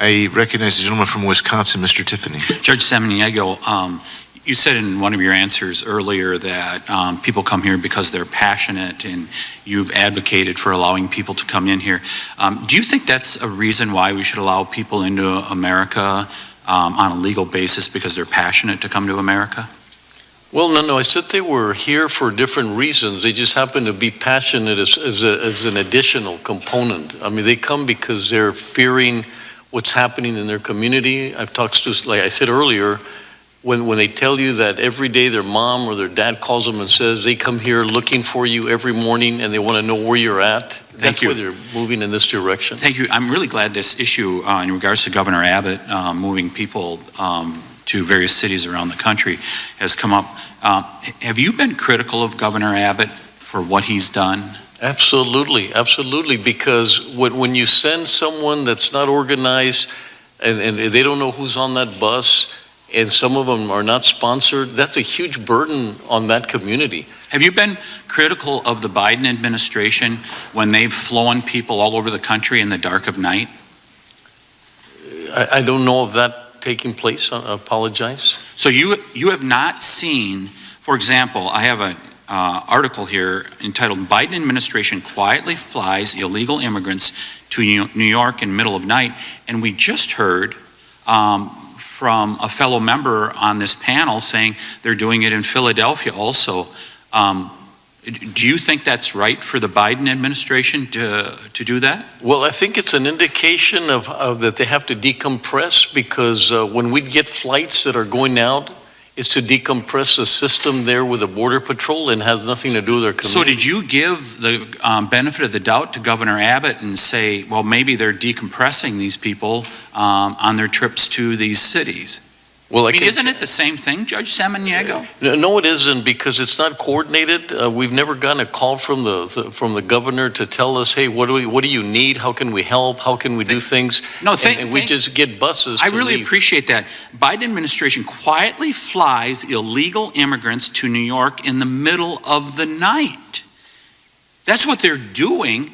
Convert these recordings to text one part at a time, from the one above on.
I recognize the gentleman from Wisconsin, Mr. Tiffany. Judge Samaniego, you said in one of your answers earlier that people come here because they're passionate, and you've advocated for allowing people to come in here. Do you think that's a reason why we should allow people into America on a legal basis, because they're passionate to come to America? Well, no, I said they were here for different reasons. They just happen to be passionate as an additional component. I mean, they come because they're fearing what's happening in their community. I've talked to, like I said earlier, when they tell you that every day their mom or their dad calls them and says they come here looking for you every morning and they want to know where you're at, that's why they're moving in this direction. Thank you. I'm really glad this issue in regards to Governor Abbott moving people to various cities around the country has come up. Have you been critical of Governor Abbott for what he's done? Absolutely, absolutely, because when you send someone that's not organized and they don't know who's on that bus, and some of them are not sponsored, that's a huge burden on that community. Have you been critical of the Biden administration when they've flown people all over the country in the dark of night? I don't know of that taking place. I apologize. So you have not seen, for example, I have an article here entitled "Biden Administration Quietly Flies Illegal Immigrants to New York in Middle of Night," and we just heard from a fellow member on this panel saying they're doing it in Philadelphia also. Do you think that's right for the Biden administration to do that? Well, I think it's an indication of that they have to decompress, because when we get flights that are going out, it's to decompress the system there with the Border Patrol and has nothing to do with their community. So did you give the benefit of the doubt to Governor Abbott and say, well, maybe they're decompressing these people on their trips to these cities? Well, I mean, isn't it the same thing, Judge Samaniego? No, it isn't, because it's not coordinated. We've never gotten a call from the governor to tell us, hey, what do you need? How can we help? How can we do things? No, and we just get buses. I really appreciate that. Biden administration quietly flies illegal immigrants to New York in the middle of the night. That's what they're doing.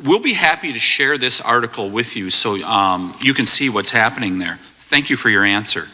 We'll be happy to share this article with you so you can see what's happening there. Thank you for your answer.